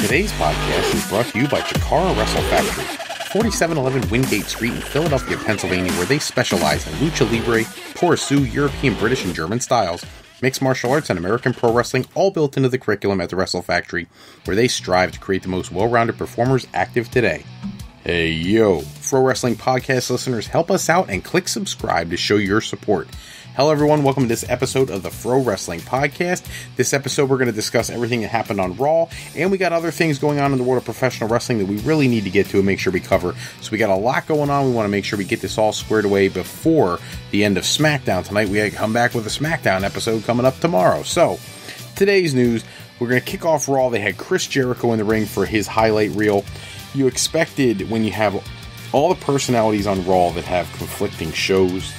Today's podcast is brought to you by Chikara Wrestle Factory, 4711 Wingate Street in Philadelphia, Pennsylvania, where they specialize in lucha libre, porosu, European, British, and German styles, mixed martial arts, and American pro wrestling, all built into the curriculum at the Wrestle Factory, where they strive to create the most well-rounded performers active today. Hey yo, Pro Wrestling Podcast listeners, help us out and click subscribe to show your support. Hello everyone, welcome to this episode of the Pro Wrestling Podcast. This episode we're going to discuss everything that happened on Raw, and we got other things going on in the world of professional wrestling that we really need to get to and make sure we cover. So we got a lot going on, we want to make sure we get this all squared away before the end of SmackDown tonight. We come back with a SmackDown episode coming up tomorrow. So, today's news, we're going to kick off Raw. They had Chris Jericho in the ring for his highlight reel. You expected when you have all the personalities on Raw that have conflicting shows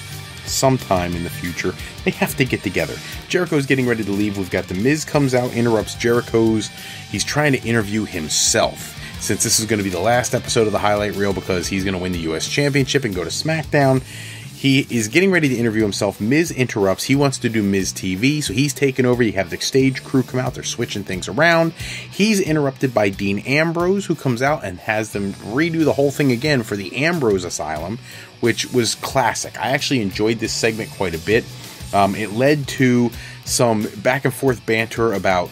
sometime in the future, they have to get together. Jericho's getting ready to leave. We've got The Miz comes out, interrupts Jericho's. He's trying to interview himself, since this is going to be the last episode of the highlight reel because he's going to win the US Championship and go to SmackDown. He is getting ready to interview himself. Miz interrupts. He wants to do Miz TV, so he's taking over. You have the stage crew come out. They're switching things around. He's interrupted by Dean Ambrose, who comes out and has them redo the whole thing again for the Ambrose Asylum, which was classic. I actually enjoyed this segment quite a bit. It led to some back and forth banter about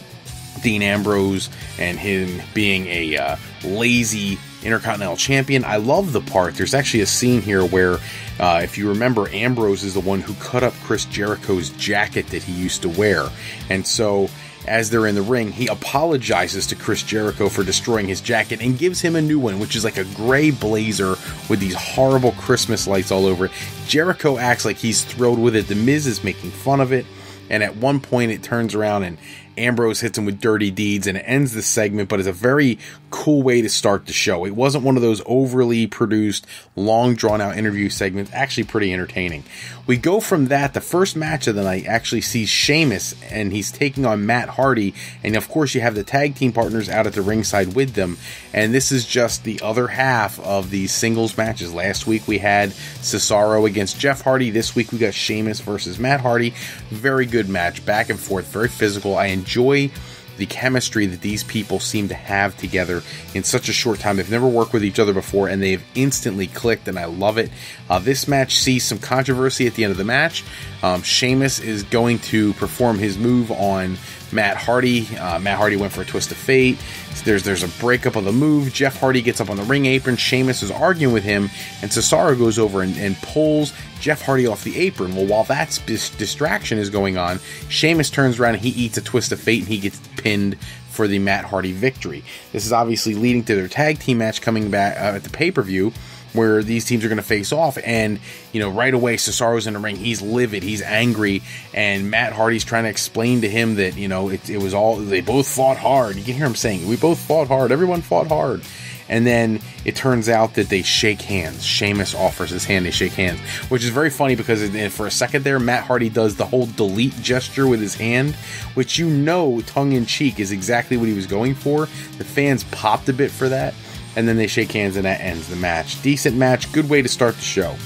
Dean Ambrose and him being a lazy Intercontinental Champion. I love the part. There's actually a scene here where, if you remember, Ambrose is the one who cut up Chris Jericho's jacket that he used to wear. And so, as they're in the ring, he apologizes to Chris Jericho for destroying his jacket and gives him a new one, which is like a gray blazer with these horrible Christmas lights all over it. Jericho acts like he's thrilled with it. The Miz is making fun of it. And at one point, it turns around and Ambrose hits him with dirty deeds, and it ends the segment, but it's a very cool way to start the show. It wasn't one of those overly produced, long, drawn-out interview segments. Actually pretty entertaining. We go from that. The first match of the night actually sees Sheamus, and he's taking on Matt Hardy, and of course you have the tag team partners out at the ringside with them, and this is just the other half of these singles matches. Last week we had Cesaro against Jeff Hardy. This week we got Sheamus versus Matt Hardy. Very good match, back and forth, very physical. I enjoy the chemistry that these people seem to have together in such a short time. They've never worked with each other before, and they've instantly clicked, and I love it. This match sees some controversy at the end of the match. Sheamus is going to perform his move on Matt Hardy. Matt Hardy went for a twist of fate. There's a breakup of the move. Jeff Hardy gets up on the ring apron. Sheamus is arguing with him, and Cesaro goes over and pulls Jeff Hardy off the apron. Well, while that distraction is going on, Sheamus turns around and he eats a twist of fate, and he gets pinned for the Matt Hardy victory. This is obviously leading to their tag team match coming back at the pay-per-view, where these teams are going to face off, and right away Cesaro's in the ring. He's livid, he's angry, and Matt Hardy's trying to explain to him that it was all, they both fought hard. You can hear him saying, we both fought hard, everyone fought hard. And then it turns out that they shake hands. Sheamus offers his hand, they shake hands, which is very funny because for a second there, Matt Hardy does the whole delete gesture with his hand, which tongue-in-cheek is exactly what he was going for. The fans popped a bit for that, and then they shake hands, and that ends the match. Decent match, good way to start the show.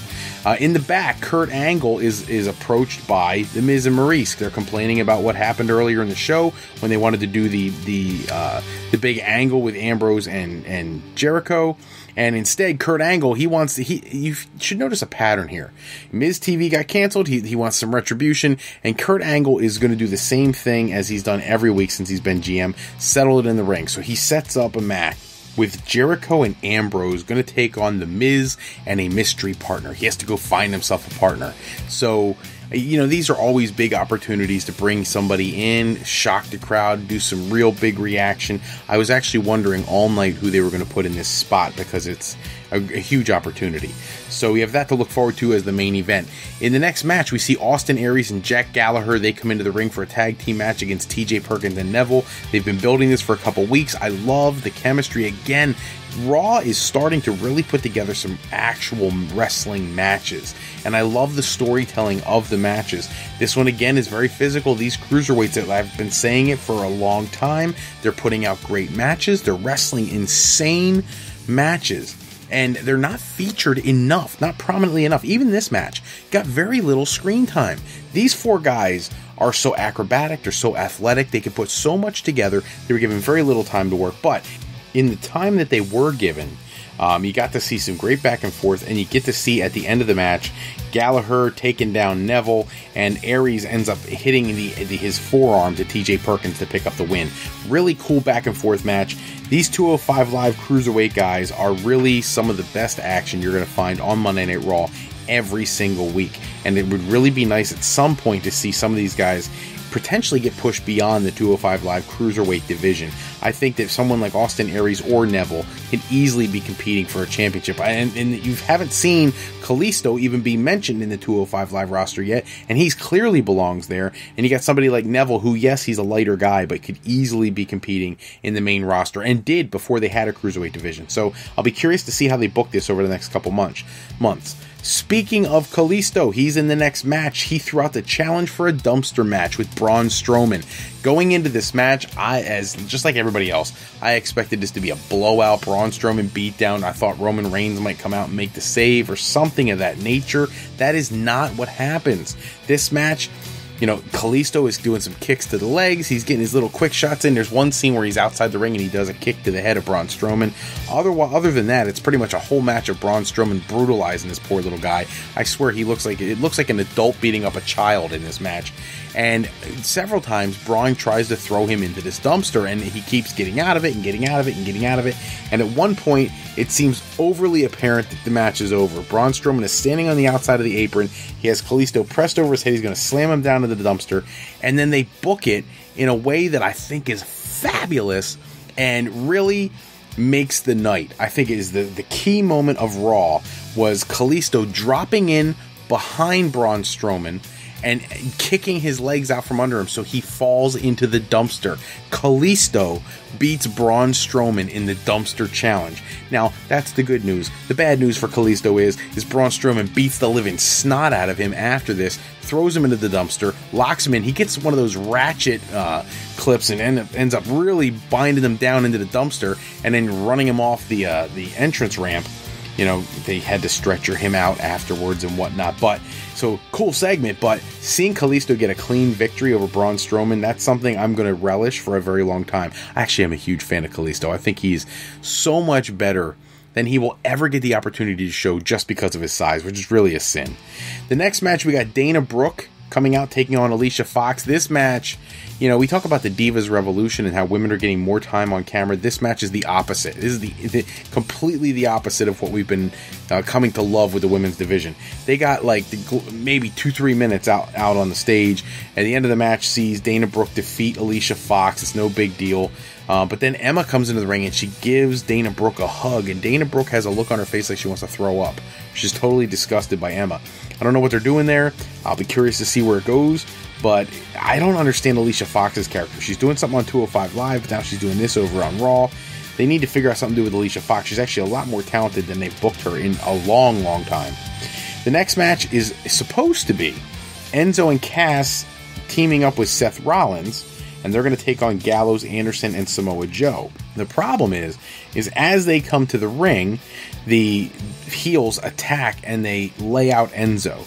In the back, Kurt Angle is approached by The Miz and Maurice. They're complaining about what happened earlier in the show when they wanted to do the big angle with Ambrose and Jericho. And instead, Kurt Angle, you should notice a pattern here. Miz TV got canceled. He wants some retribution, and Kurt Angle is going to do the same thing as he's done every week since he's been GM, settle it in the ring. So he sets up a match with Jericho and Ambrose going to take on The Miz and a mystery partner. He has to go find himself a partner. So, these are always big opportunities to bring somebody in, shock the crowd, do some real big reaction. I was actually wondering all night who they were going to put in this spot because it's a huge opportunity. So we have that to look forward to as the main event. In the next match, we see Austin Aries and Jack Gallagher. They come into the ring for a tag team match against TJ Perkins and Neville. They've been building this for a couple weeks. I love the chemistry. Again, Raw is starting to really put together some actual wrestling matches, and I love the storytelling of the matches. This one again is very physical. These cruiserweights, that I've been saying it for a long time, they're putting out great matches. They're wrestling insane matches, and they're not featured enough, not prominently enough. Even this match got very little screen time. These 4 guys are so acrobatic, they're so athletic, they can put so much together. They were given very little time to work, but in the time that they were given, you got to see some great back and forth, and you get to see at the end of the match Gallagher taking down Neville, and Aries ends up hitting his forearm to TJ Perkins to pick up the win. Really cool back and forth match. These 205 Live Cruiserweight guys are really some of the best action you're going to find on Monday Night Raw every single week, and it would really be nice at some point to see some of these guys potentially get pushed beyond the 205 Live Cruiserweight division. I think that someone like Austin Aries or Neville can easily be competing for a championship. And you haven't seen Kalisto even be mentioned in the 205 Live roster yet, and he clearly belongs there. And you got somebody like Neville who, yes, he's a lighter guy, but could easily be competing in the main roster, and did before they had a Cruiserweight division. So I'll be curious to see how they book this over the next couple months. Speaking of Kalisto, he's in the next match. He threw out the challenge for a dumpster match with Braun Strowman. Going into this match, just like everybody else, I expected this to be a blowout Braun Strowman beatdown. I thought Roman Reigns might come out and make the save or something of that nature. That is not what happens. This match, Kalisto is doing some kicks to the legs. He's getting his little quick shots in. There's one scene where he's outside the ring and he does a kick to the head of Braun Strowman. Other than that, it's pretty much a whole match of Braun Strowman brutalizing this poor little guy. I swear it looks like an adult beating up a child in this match. And several times, Braun tries to throw him into this dumpster, and he keeps getting out of it and getting out of it and getting out of it. And at one point, it seems overly apparent that the match is over. Braun Strowman is standing on the outside of the apron. He has Kalisto pressed over his head. He's going to slam him down into the dumpster. And then they book it in a way that I think is fabulous and really makes the night. I think it is the key moment of Raw was Kalisto dropping in behind Braun Strowman and kicking his legs out from under him so he falls into the dumpster. Kalisto beats Braun Strowman in the dumpster challenge. Now, that's the good news. The bad news for Kalisto is Braun Strowman beats the living snot out of him after this, throws him into the dumpster, locks him in. He gets one of those ratchet clips and ends up really binding him down into the dumpster and then running him off the entrance ramp. They had to stretcher him out afterwards and whatnot. So, cool segment, but seeing Kalisto get a clean victory over Braun Strowman, that's something I'm going to relish for a very long time. Actually, I'm a huge fan of Kalisto. I think he's so much better than he will ever get the opportunity to show just because of his size, which is really a sin. The next match, we got Dana Brooke coming out, taking on Alicia Fox. This match, we talk about the Divas Revolution and how women are getting more time on camera. This match is the opposite. This is completely the opposite of what we've been coming to love with the women's division. They got maybe 2-3 minutes out on the stage. At the end of the match sees Dana Brooke defeat Alicia Fox. It's no big deal. But then Emma comes into the ring and she gives Dana Brooke a hug, and Dana Brooke has a look on her face like she wants to throw up. She's totally disgusted by Emma. I don't know what they're doing there. I'll be curious to see where it goes, but I don't understand Alicia Fox's character. She's doing something on 205 Live, but now she's doing this over on Raw. They need to figure out something to do with Alicia Fox. She's actually a lot more talented than they've booked her in a long, long time. The next match is supposed to be Enzo and Cass teaming up with Seth Rollins, and they're going to take on Gallows, Anderson, and Samoa Joe. The problem is as they come to the ring, the heels attack and they lay out Enzo,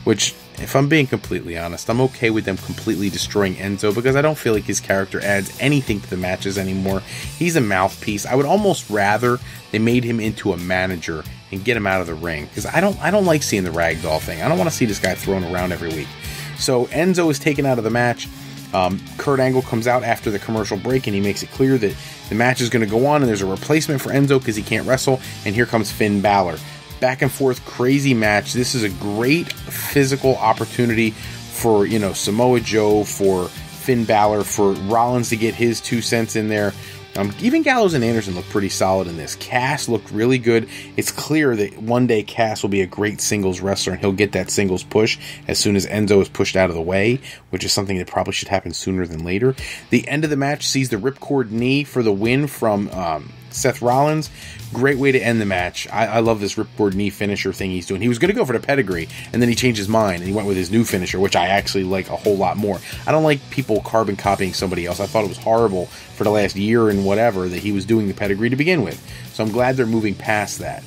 which, if I'm being completely honest, I'm okay with them completely destroying Enzo because I don't feel like his character adds anything to the matches anymore. He's a mouthpiece. I would almost rather they made him into a manager and get him out of the ring, because I don't like seeing the ragdoll thing. I don't want to see this guy thrown around every week. So Enzo is taken out of the match. Kurt Angle comes out after the commercial break and he makes it clear that the match is going to go on and there's a replacement for Enzo because he can't wrestle, and here comes Finn Balor. Back and forth, crazy match. This is a great physical opportunity for, Samoa Joe, for Finn Balor, for Rollins to get his 2 cents in there. Even Gallows and Anderson look pretty solid in this. Cass looked really good. It's clear that one day Cass will be a great singles wrestler, and he'll get that singles push as soon as Enzo is pushed out of the way, which is something that probably should happen sooner than later. The end of the match sees the ripcord knee for the win from Seth Rollins. Great way to end the match. I love this ripcord knee finisher thing he's doing. He was going to go for the pedigree, and then he changed his mind, and he went with his new finisher, which I actually like a whole lot more. I don't like people carbon copying somebody else. I thought it was horrible for the last year and whatever that he was doing the pedigree to begin with. So I'm glad they're moving past that.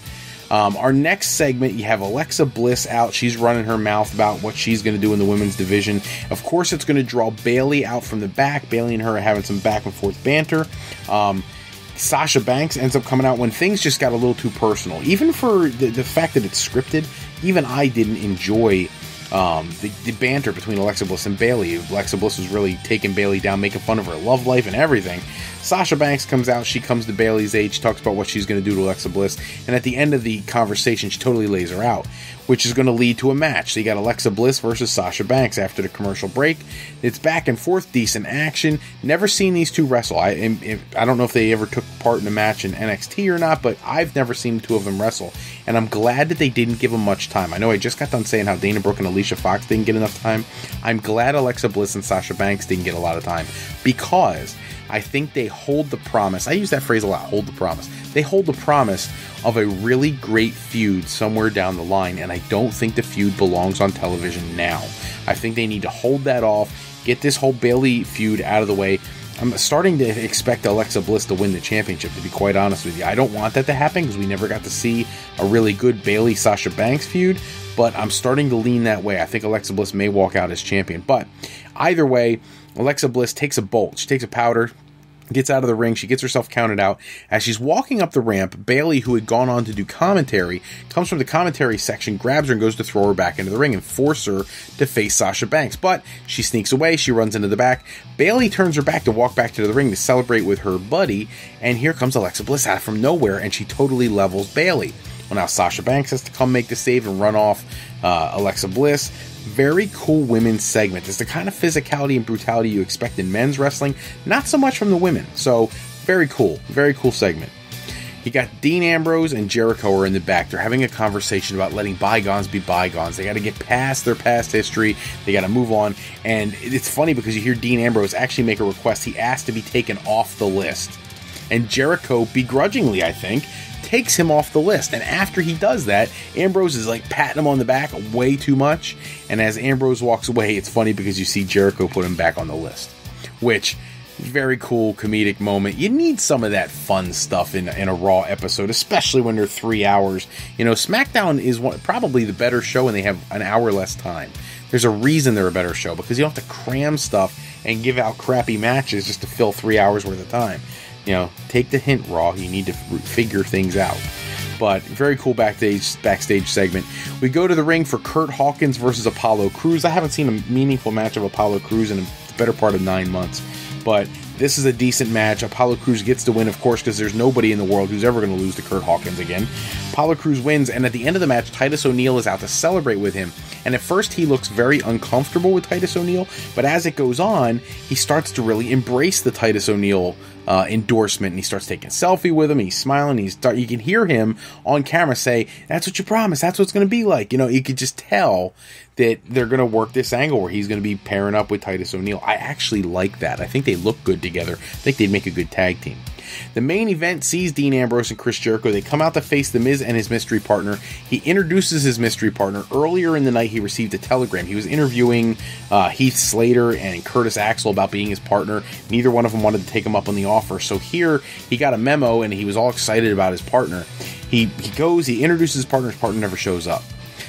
Our next segment, you have Alexa Bliss out. She's running her mouth about what she's going to do in the women's division. Of course, it's going to draw Bayley out from the back. Bayley and her are having some back and forth banter. Sasha Banks ends up coming out when things just got a little too personal. Even for the fact that it's scripted, even I didn't enjoy the banter between Alexa Bliss and Bayley. Alexa Bliss was really taking Bayley down, making fun of her love life and everything. Sasha Banks comes out, she comes to Bayley's aid, she talks about what she's going to do to Alexa Bliss, and at the end of the conversation, she totally lays her out, which is going to lead to a match. So you got Alexa Bliss versus Sasha Banks after the commercial break. It's back and forth, decent action. Never seen these two wrestle. I don't know if they ever took part in a match in NXT or not, but I've never seen the two of them wrestle, and I'm glad that they didn't give them much time. I know I just got done saying how Dana Brooke and Alicia Fox didn't get enough time. I'm glad Alexa Bliss and Sasha Banks didn't get a lot of time, because I think they hold the promise. I use that phrase a lot, hold the promise. They hold the promise of a really great feud somewhere down the line, and I don't think the feud belongs on television now. I think they need to hold that off, get this whole Bayley feud out of the way. I'm starting to expect Alexa Bliss to win the championship, to be quite honest with you. I don't want that to happen because we never got to see a really good Bayley-Sasha Banks feud, but I'm starting to lean that way. I think Alexa Bliss may walk out as champion, but either way, Alexa Bliss takes a bolt. She takes a powder, gets out of the ring, she gets herself counted out. As she's walking up the ramp, Bayley, who had gone on to do commentary, comes from the commentary section, grabs her and goes to throw her back into the ring and force her to face Sasha Banks. But she sneaks away, she runs into the back. Bayley turns her back to walk back to the ring to celebrate with her buddy, and here comes Alexa Bliss out from nowhere, and she totally levels Bayley. Well, now Sasha Banks has to come make the save and run off Alexa Bliss. Very cool women's segment. It's the kind of physicality and brutality you expect in men's wrestling, not so much from the women. So, very cool segment. You got Dean Ambrose and Jericho are in the back. They're having a conversation about letting bygones be bygones. They got to get past their past history. They got to move on. And it's funny because you hear Dean Ambrose actually make a request. He asked to be taken off the list. And Jericho, begrudgingly, I think, takes him off the list. And after he does that, Ambrose is like patting him on the back way too much. And as Ambrose walks away, it's funny because you see Jericho put him back on the list. Which, very cool comedic moment. You need some of that fun stuff in a Raw episode, especially when they're 3 hours. You know, SmackDown is probably the better show and they have an hour less time. There's a reason they're a better show, because you don't have to cram stuff and give out crappy matches just to fill 3 hours worth of time. You know, take the hint, Raw. You need to figure things out. But very cool backstage segment. We go to the ring for Curt Hawkins versus Apollo Crews. I haven't seen a meaningful match of Apollo Crews in the better part of 9 months. But this is a decent match. Apollo Crews gets the win, of course, because there's nobody in the world who's ever going to lose to Curt Hawkins again. Apollo Crews wins, and at the end of the match, Titus O'Neil is out to celebrate with him. And at first, he looks very uncomfortable with Titus O'Neil, but as it goes on, he starts to really embrace the Titus O'Neil endorsement, and he starts taking a selfie with him, and he's smiling, you can hear him on camera say, "That's what you promised, that's what it's going to be like." You know, you could just tell that they're going to work this angle where he's going to be pairing up with Titus O'Neil. I actually like that. I think they look good together. I think they'd make a good tag team. The main event sees Dean Ambrose and Chris Jericho. They come out to face The Miz and his mystery partner. He introduces his mystery partner. Earlier in the night, he received a telegram. He was interviewing Heath Slater and Curtis Axel about being his partner. Neither one of them wanted to take him up on the offer. So here, he got a memo, and he was all excited about his partner. He goes, he introduces his partner never shows up.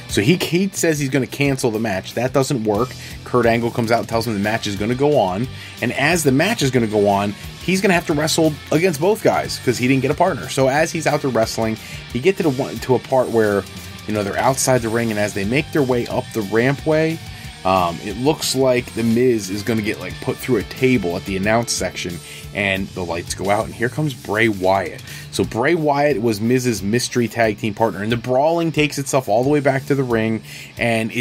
So he says he's going to cancel the match. That doesn't work. Kurt Angle comes out and tells him the match is going to go on. And as the match is going to go on, he's going to have to wrestle against both guys because he didn't get a partner. So as he's out there wrestling, you get to a part where, you know, they're outside the ring, and as they make their way up the rampway, it looks like The Miz is going to get like put through a table at the announce section, and the lights go out, and here comes Bray Wyatt. So Bray Wyatt was Miz's mystery tag team partner, and the brawling takes itself all the way back to the ring, and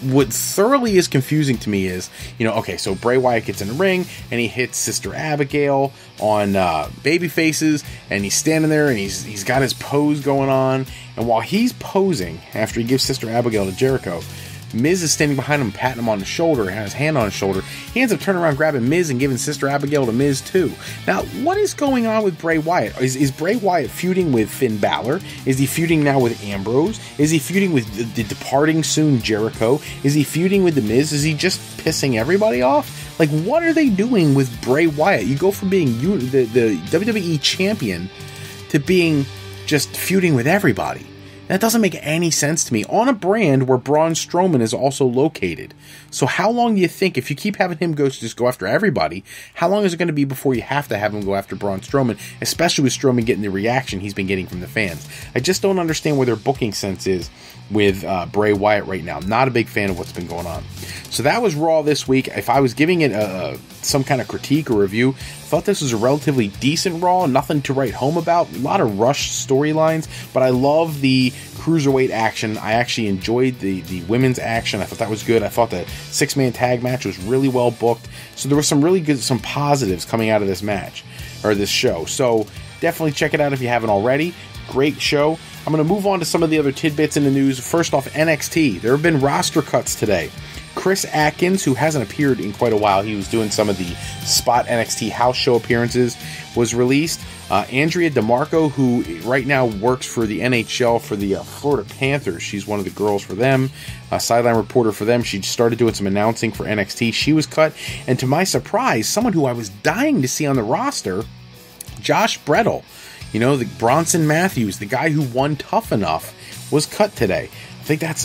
what thoroughly is confusing to me is, you know, okay, so Bray Wyatt gets in the ring, and he hits Sister Abigail on baby faces, and he's standing there, and he's got his pose going on, and while he's posing, after he gives Sister Abigail to Jericho, Miz is standing behind him, patting him on the shoulder, and has his hand on his shoulder. He ends up turning around, grabbing Miz, and giving Sister Abigail to Miz, too. Now, what is going on with Bray Wyatt? Is Bray Wyatt feuding with Finn Balor? Is he feuding now with Ambrose? Is he feuding with the departing soon Jericho? Is he feuding with The Miz? Is he just pissing everybody off? Like, what are they doing with Bray Wyatt? You go from being the WWE champion to being just feuding with everybody. That doesn't make any sense to me on a brand where Braun Strowman is also located. So how long do you think, if you keep having him just go after everybody, how long is it going to be before you have to have him go after Braun Strowman, especially with Strowman getting the reaction he's been getting from the fans? I just don't understand where their booking sense is with Bray Wyatt right now. Not a big fan of what's been going on. So that was Raw this week. If I was giving it some kind of critique or review, I thought this was a relatively decent Raw. Nothing to write home about. A lot of rushed storylines, but I love the cruiserweight action. I actually enjoyed the women's action. I thought that was good. I thought the 6-man tag match was really well booked. So there was some positives coming out of this match, or this show. So definitely check it out if you haven't already. Great show. I'm going to move on to some of the other tidbits in the news. First off, NXT. There have been roster cuts today. Chris Atkins, who hasn't appeared in quite a while, he was doing some of the spot NXT house show appearances, was released. Andrea DeMarco, who right now works for the NHL for the Florida Panthers. She's one of the girls for them, a sideline reporter for them. She started doing some announcing for NXT. She was cut. And to my surprise, someone who I was dying to see on the roster, Josh Brettel. You know, the Bronson Matthews, the guy who won Tough Enough, was cut today. I think that's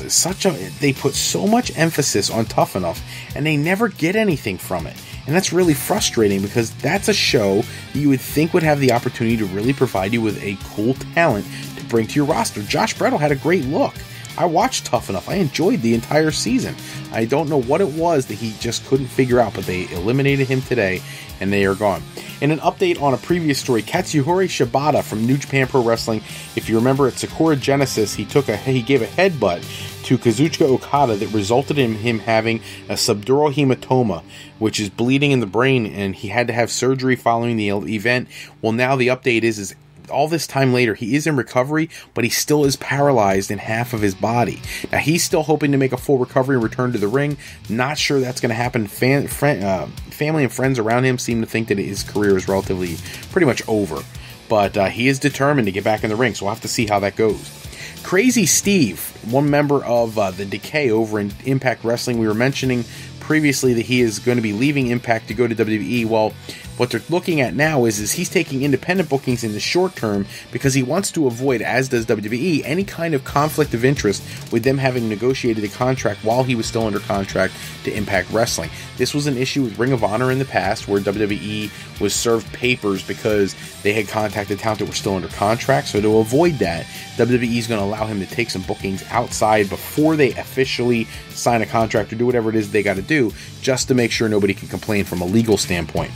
they put so much emphasis on Tough Enough, and they never get anything from it. And that's really frustrating, because that's a show that you would think would have the opportunity to really provide you with a cool talent to bring to your roster. Josh Brettel had a great look. I watched Tough Enough. I enjoyed the entire season. I don't know what it was that he just couldn't figure out, but they eliminated him today, and they are gone. In an update on a previous story, Katsuhiro Shibata from New Japan Pro Wrestling, if you remember at Sakura Genesis, he gave a headbutt to Kazuchika Okada that resulted in him having a subdural hematoma, which is bleeding in the brain, and he had to have surgery following the event. Well, now the update is all this time later, he is in recovery, but he still is paralyzed in half of his body. Now, he's still hoping to make a full recovery and return to the ring. Not sure that's going to happen. Family and friends around him seem to think that his career is relatively pretty much over. But he is determined to get back in the ring, so we'll have to see how that goes. Crazy Steve, one member of the Decay over in Impact Wrestling, we were mentioning previously that he is going to be leaving Impact to go to WWE. Well, what they're looking at now is he's taking independent bookings in the short term because he wants to avoid, as does WWE, any kind of conflict of interest with them having negotiated a contract while he was still under contract to Impact Wrestling. This was an issue with Ring of Honor in the past, where WWE was served papers because they had contacted talent that were still under contract. So to avoid that, WWE is going to allow him to take some bookings outside before they officially sign a contract or do whatever it is they got to do, just to make sure nobody can complain from a legal standpoint.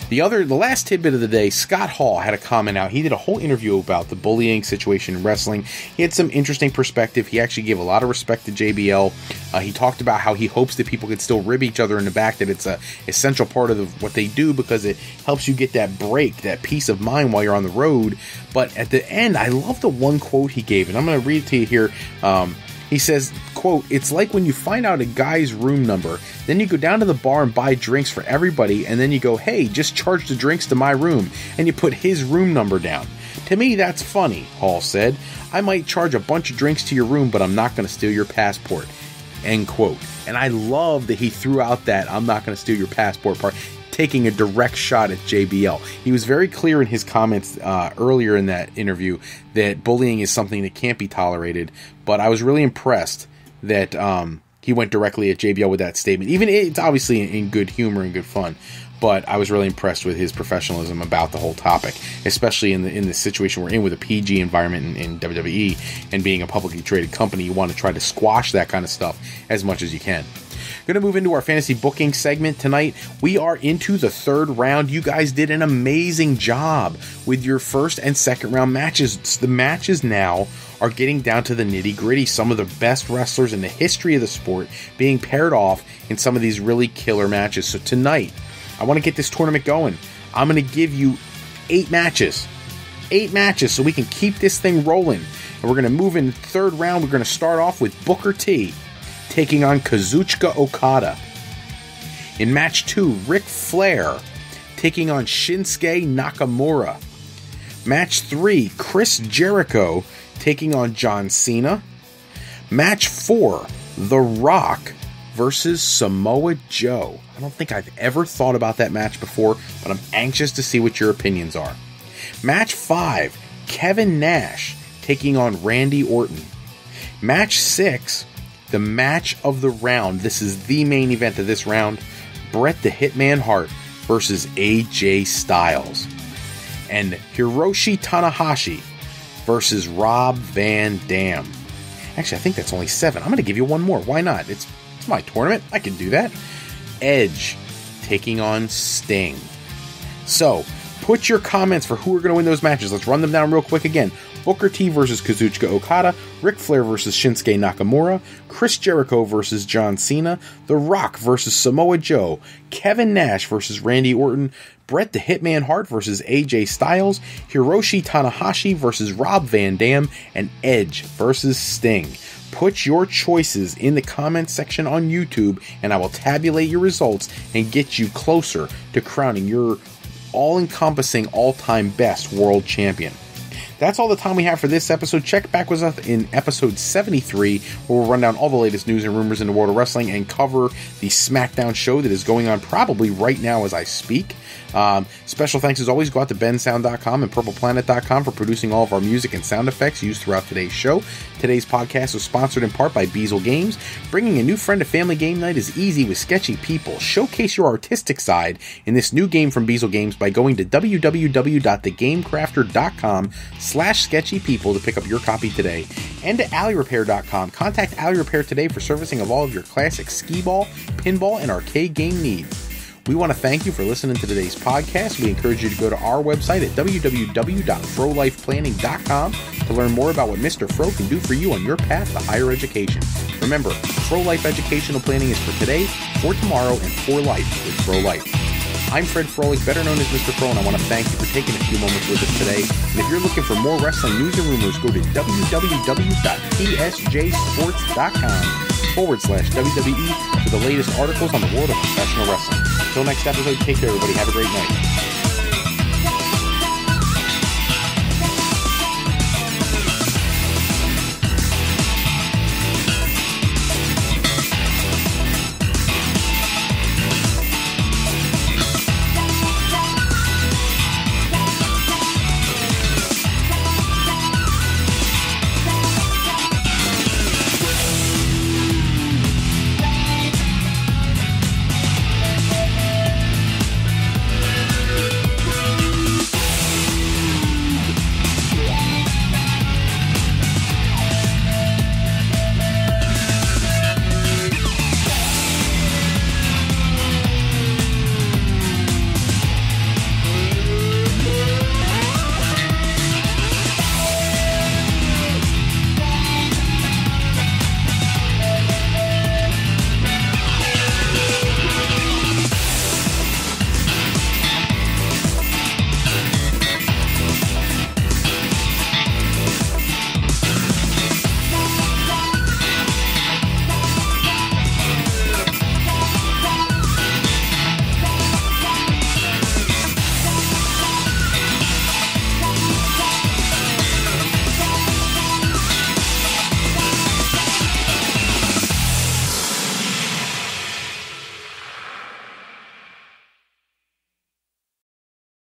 The last tidbit of the day, Scott Hall had a comment out. He did a whole interview about the bullying situation in wrestling. He had some interesting perspective. He actually gave a lot of respect to JBL. He talked about how he hopes that people could still rib each other in the back, that it's a essential part of what they do because it helps you get that break, that peace of mind while you're on the road. But at the end, I love the one quote he gave, and I'm going to read it to you here. He says, quote, "It's like when you find out a guy's room number, then you go down to the bar and buy drinks for everybody, and then you go, hey, just charge the drinks to my room, and you put his room number down. To me, that's funny," Hall said. "I might charge a bunch of drinks to your room, but I'm not going to steal your passport." End quote. And I love that he threw out that "I'm not going to steal your passport" part, taking a direct shot at JBL. He was very clear in his comments earlier in that interview that bullying is something that can't be tolerated, but I was really impressed that he went directly at JBL with that statement. Even it's obviously in good humor and good fun, but I was really impressed with his professionalism about the whole topic, especially in the situation we're in with a PG environment in WWE and being a publicly traded company. You want to try to squash that kind of stuff as much as you can. Going to move into our fantasy booking segment tonight. We are into the third round. You guys did an amazing job with your first and second round matches. The matches now are getting down to the nitty gritty. Some of the best wrestlers in the history of the sport being paired off in some of these really killer matches. So tonight, I want to get this tournament going. I'm going to give you 8 matches. 8 matches so we can keep this thing rolling. And we're going to move in the third round. We're going to start off with Booker T taking on Kazuchika Okada. In match 2, Ric Flair taking on Shinsuke Nakamura. Match 3, Chris Jericho taking on John Cena. Match 4, The Rock versus Samoa Joe. I don't think I've ever thought about that match before, but I'm anxious to see what your opinions are. Match 5, Kevin Nash taking on Randy Orton. Match 6, the match of the round. This is the main event of this round. Bret the Hitman Hart versus AJ Styles. And Hiroshi Tanahashi versus Rob Van Dam. Actually, I think that's only 7. I'm going to give you one more. Why not? It's my tournament. I can do that. Edge taking on Sting. So, put your comments for who are going to win those matches. Let's run them down real quick again. Booker T versus Kazuchika Okada, Ric Flair versus Shinsuke Nakamura, Chris Jericho versus John Cena, The Rock versus Samoa Joe, Kevin Nash versus Randy Orton, Bret the Hitman Hart versus AJ Styles, Hiroshi Tanahashi versus Rob Van Dam, and Edge versus Sting. Put your choices in the comments section on YouTube, and I will tabulate your results and get you closer to crowning your all-encompassing, all-time best world champion. That's all the time we have for this episode. Check back with us in episode 73, where we'll run down all the latest news and rumors in the world of wrestling and cover the SmackDown show that is going on probably right now as I speak. Special thanks as always go out to bensound.com and purpleplanet.com for producing all of our music and sound effects used throughout today's show. Today's podcast was sponsored in part by Beazle Games. Bringing a new friend to family game night is easy with Sketchy People. Showcase your artistic side in this new game from Beazle Games by going to www.thegamecrafter.com/sketchypeople to pick up your copy today. And to alleyrepair.com. Contact Alley Repair today for servicing of all of your classic skee-ball, pinball, and arcade game needs. We want to thank you for listening to today's podcast. We encourage you to go to our website at www.frolifeplanning.com to learn more about what Mr. Fro can do for you on your path to higher education. Remember, Fro Life educational planning is for today, for tomorrow, and for life with Fro Life. I'm Fred Froelich, better known as Mr. Fro, and I want to thank you for taking a few moments with us today. And if you're looking for more wrestling news and rumors, go to www.psjsports.com/WWE for the latest articles on the world of professional wrestling. Until next episode, take care, everybody. Have a great night.